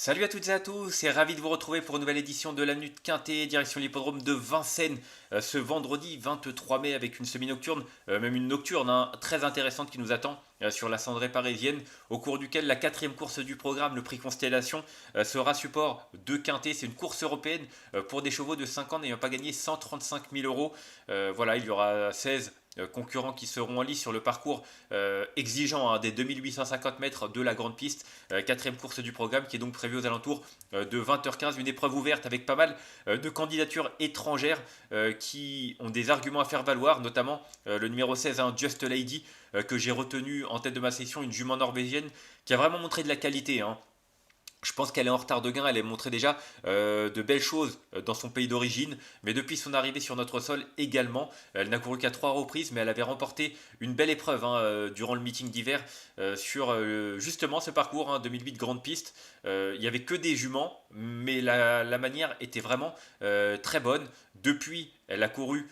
Salut à toutes et à tous, et ravi de vous retrouver pour une nouvelle édition de la Minute Quintet, direction l'hippodrome de Vincennes, ce vendredi 23 mai avec une semi-nocturne, même une nocturne très intéressante qui nous attend sur la cendrée parisienne, au cours duquel la quatrième course du programme, le prix Constellation, sera support de Quintet. C'est une course européenne pour des chevaux de 5 ans n'ayant pas gagné 135 000 euros. Voilà, il y aura 16 concurrents qui seront en lice sur le parcours exigeant des 2850 mètres de la grande piste. Quatrième course du programme qui est donc prévue aux alentours de 20h15. Une épreuve ouverte avec pas mal de candidatures étrangères qui ont des arguments à faire valoir, notamment le numéro 16, Just Lady, que j'ai retenu en tête de ma section, une jument norvégienne qui a vraiment montré de la qualité. Je pense qu'elle est en retard de gain, elle a montré déjà de belles choses dans son pays d'origine, mais depuis son arrivée sur notre sol également, elle n'a couru qu'à 3 reprises, mais elle avait remporté une belle épreuve durant le meeting d'hiver sur justement ce parcours 2008 grande piste. Il n'y avait que des juments, mais la manière était vraiment très bonne. Depuis, elle a couru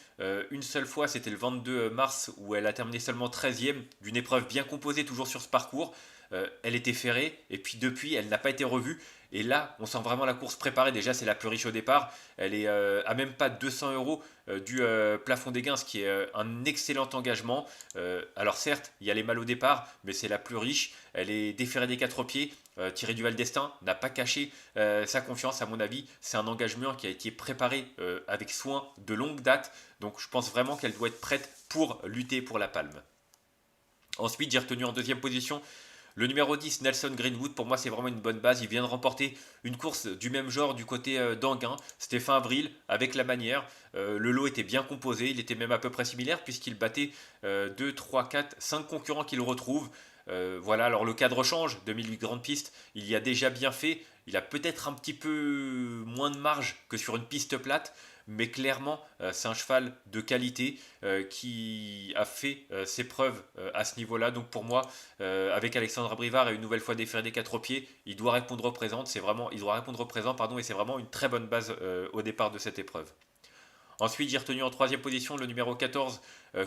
une seule fois, c'était le 22 mars, où elle a terminé seulement 13e d'une épreuve bien composée toujours sur ce parcours. Elle était ferrée et puis depuis elle n'a pas été revue et là on sent vraiment la course préparée. Déjà c'est la plus riche au départ, elle est à même pas 200 euros du plafond des gains, ce qui est un excellent engagement. Alors certes il y a les mâles au départ mais c'est la plus riche, elle est déférée des quatre pieds. Thierry Duval d'Estaing n'a pas caché sa confiance. À mon avis c'est un engagement qui a été préparé avec soin de longue date, donc je pense vraiment qu'elle doit être prête pour lutter pour la palme. Ensuite j'ai retenu en deuxième position le numéro 10, Nelson Greenwood. Pour moi, c'est vraiment une bonne base. Il vient de remporter une course du même genre du côté d'Anguin. C'était fin avril, avec la manière. Le lot était bien composé. Il était même à peu près similaire, puisqu'il battait 2, 3, 4, 5 concurrents qu'il retrouve. Voilà, alors le cadre change. 2008 grande piste, il y a déjà bien fait. Il a peut-être un petit peu moins de marge que sur une piste plate, mais clairement, c'est un cheval de qualité qui a fait ses preuves à ce niveau-là. Donc pour moi, avec Alexandre Brivard et une nouvelle fois déféré des quatre pieds, il doit répondre au présent. Il doit répondre au présent, pardon, et c'est vraiment une très bonne base au départ de cette épreuve. Ensuite, j'ai retenu en troisième position le numéro 14,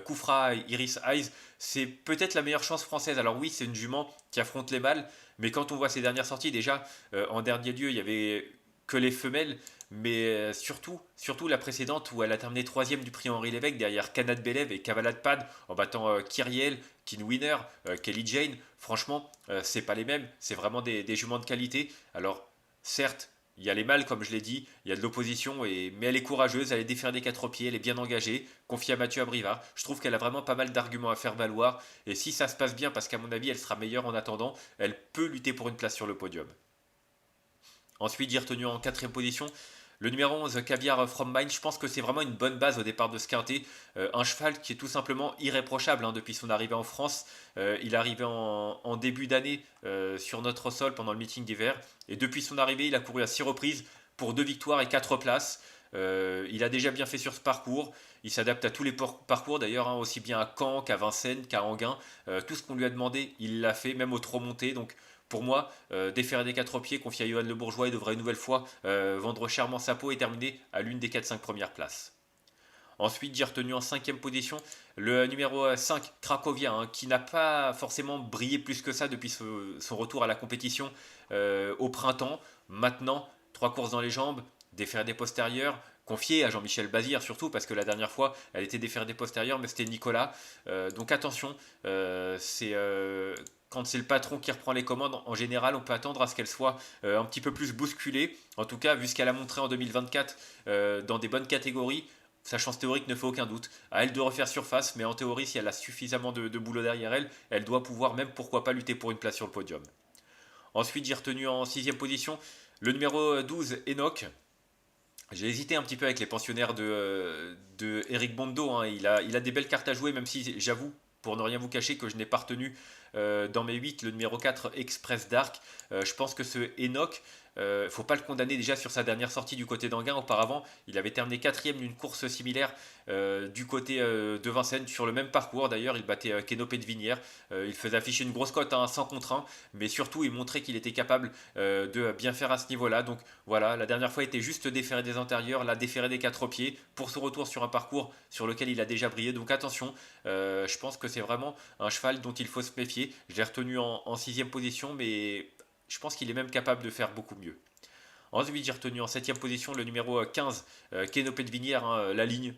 Koufra Iris Eyes. C'est peut-être la meilleure chance française. Alors oui, c'est une jument qui affronte les mâles, mais quand on voit ses dernières sorties, déjà, en dernier lieu, il y avait que les femelles, mais surtout la précédente où elle a terminé troisième du prix Henri Lévesque derrière Canad Belev et Cavalad Pad en battant Kyriel, Kin Winner, Kelly Jane. Franchement, c'est pas les mêmes, c'est vraiment des juments de qualité. Alors certes, il y a les mâles, comme je l'ai dit, il y a de l'opposition, mais elle est courageuse, elle est défaire des quatre pieds, elle est bien engagée, confiée à Mathieu Abrivard. Je trouve qu'elle a vraiment pas mal d'arguments à faire valoir, et si ça se passe bien, parce qu'à mon avis elle sera meilleure en attendant, elle peut lutter pour une place sur le podium. Ensuite, j'ai retenu en quatrième position le numéro 11, Caviar From Mine. Je pense que c'est vraiment une bonne base au départ de ce quintet. Un cheval qui est tout simplement irréprochable depuis son arrivée en France. Il est arrivé en début d'année sur notre sol pendant le meeting d'hiver. Et depuis son arrivée, il a couru à 6 reprises pour 2 victoires et 4 places. Il a déjà bien fait sur ce parcours. Il s'adapte à tous les parcours d'ailleurs, aussi bien à Caen qu'à Vincennes, qu'à Anguin. Tout ce qu'on lui a demandé, il l'a fait, même au trop monté. Donc pour moi, déférer des quatre pieds, confié à Johan Le Bourgeois, il devrait une nouvelle fois vendre chèrement sa peau et terminer à l'une des 4-5 premières places. Ensuite, j'ai retenu en cinquième position le numéro 5, Cracovia, qui n'a pas forcément brillé plus que ça depuis son retour à la compétition au printemps. Maintenant, 3 courses dans les jambes, déférer des postérieurs, confié à Jean-Michel Bazir surtout, parce que la dernière fois, elle était déférée des postérieurs, mais c'était Nicolas. Donc attention, quand c'est le patron qui reprend les commandes, en général, on peut attendre à ce qu'elle soit un petit peu plus bousculée. En tout cas, vu ce qu'elle a montré en 2024 dans des bonnes catégories, sa chance théorique ne fait aucun doute. À elle de refaire surface, mais en théorie, si elle a suffisamment de boulot derrière elle, elle doit pouvoir même, pourquoi pas, lutter pour une place sur le podium. Ensuite, j'ai retenu en sixième position le numéro 12, Enoch. J'ai hésité un petit peu avec les pensionnaires de Eric Bondo. Il a des belles cartes à jouer, même si j'avoue, pour ne rien vous cacher, que je n'ai pas retenu dans mes 8 le numéro 4, Express Dark. Je pense que ce Enoch, faut pas le condamner déjà sur sa dernière sortie du côté d'Anguin. Auparavant, il avait terminé quatrième d'une course similaire du côté de Vincennes sur le même parcours. D'ailleurs, il battait Kenopé de Vinière. Il faisait afficher une grosse cote, 100 contre 1, mais surtout il montrait qu'il était capable de bien faire à ce niveau-là. Donc voilà, la dernière fois il était juste déféré des antérieurs, là déféré des quatre pieds pour ce retour sur un parcours sur lequel il a déjà brillé. Donc attention, je pense que c'est vraiment un cheval dont il faut se méfier. Je l'ai retenu en sixième position, mais je pense qu'il est même capable de faire beaucoup mieux. Ensuite, j'ai retenu en 7ème position le numéro 15, Keno Pedvinière, hein, la ligne.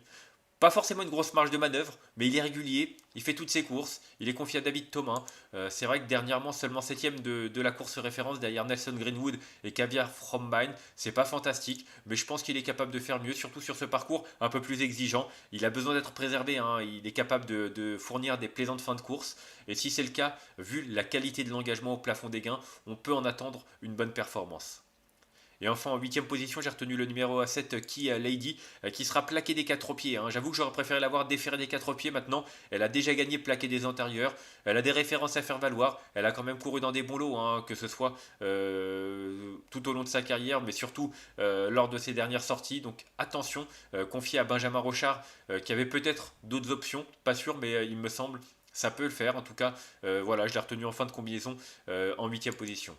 Pas forcément une grosse marge de manœuvre, mais il est régulier, il fait toutes ses courses, il est confié à David Thomas. C'est vrai que dernièrement, seulement 7ème de la course référence derrière Nelson Greenwood et Caviar From Mine. C'est pas fantastique, mais je pense qu'il est capable de faire mieux, surtout sur ce parcours un peu plus exigeant. Il a besoin d'être préservé, hein, il est capable de fournir des plaisantes fins de course. Et si c'est le cas, vu la qualité de l'engagement au plafond des gains, on peut en attendre une bonne performance. Et enfin, en 8ème position, j'ai retenu le numéro 7, Key Lady, qui sera plaqué des 4 pieds, hein. J'avoue que j'aurais préféré l'avoir déféré des 4 pieds maintenant. Elle a déjà gagné plaqué des antérieurs. Elle a des références à faire valoir. Elle a quand même couru dans des bons lots, hein, que ce soit tout au long de sa carrière, mais surtout lors de ses dernières sorties. Donc attention, confié à Benjamin Rochard, qui avait peut-être d'autres options, pas sûr, mais il me semble, ça peut le faire. En tout cas, voilà, je l'ai retenu en fin de combinaison en 8ème position.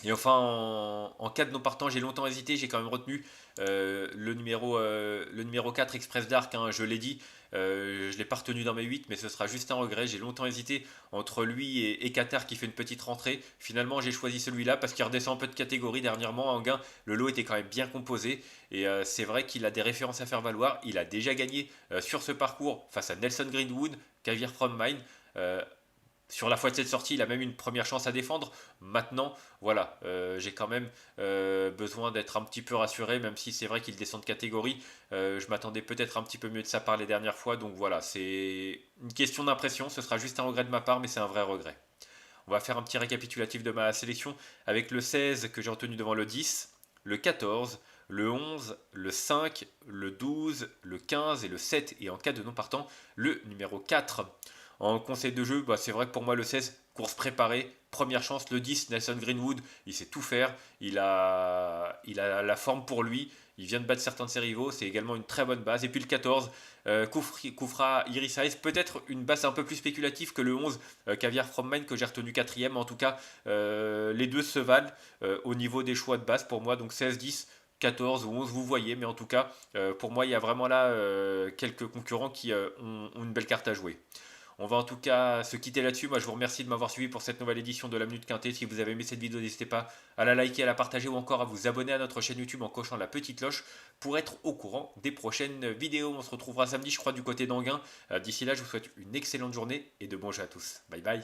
Et enfin, en cas de non partant, j'ai longtemps hésité, j'ai quand même retenu le numéro 4, Express Dark, hein, je l'ai dit. Je ne l'ai pas retenu dans mes 8, mais ce sera juste un regret. J'ai longtemps hésité entre lui et Qatar qui fait une petite rentrée. Finalement, j'ai choisi celui-là parce qu'il redescend un peu de catégorie dernièrement. En gain, le lot était quand même bien composé. Et c'est vrai qu'il a des références à faire valoir. Il a déjà gagné sur ce parcours face à Nelson Greenwood, Caviar From Mine. Sur la fois de cette sortie, il a même une première chance à défendre. Maintenant, voilà, j'ai quand même besoin d'être un petit peu rassuré, même si c'est vrai qu'il descend de catégorie. Je m'attendais peut-être un petit peu mieux de sa part les dernières fois. Donc voilà, c'est une question d'impression. Ce sera juste un regret de ma part, mais c'est un vrai regret. On va faire un petit récapitulatif de ma sélection avec le 16 que j'ai retenu devant le 10, le 14, le 11, le 5, le 12, le 15 et le 7. Et en cas de non partant, le numéro 4. En conseil de jeu, bah, c'est vrai que pour moi le 16, course préparée, première chance. Le 10, Nelson Greenwood, il sait tout faire. Il a la forme pour lui. Il vient de battre certains de ses rivaux. C'est également une très bonne base. Et puis le 14, Koufra Iris Ice. Peut-être une base un peu plus spéculative que le 11, Caviar From Mine, que j'ai retenu quatrième. En tout cas, les deux se valent au niveau des choix de base pour moi. Donc 16, 10. 14 ou 11, vous voyez, mais en tout cas, pour moi, il y a vraiment là quelques concurrents qui ont une belle carte à jouer. On va en tout cas se quitter là-dessus. Moi, je vous remercie de m'avoir suivi pour cette nouvelle édition de la Minute Quintée. Si vous avez aimé cette vidéo, n'hésitez pas à la liker, à la partager ou encore à vous abonner à notre chaîne YouTube en cochant la petite cloche pour être au courant des prochaines vidéos. On se retrouvera samedi, je crois, du côté d'Anguin. D'ici là, je vous souhaite une excellente journée et de bons jeux à tous. Bye bye.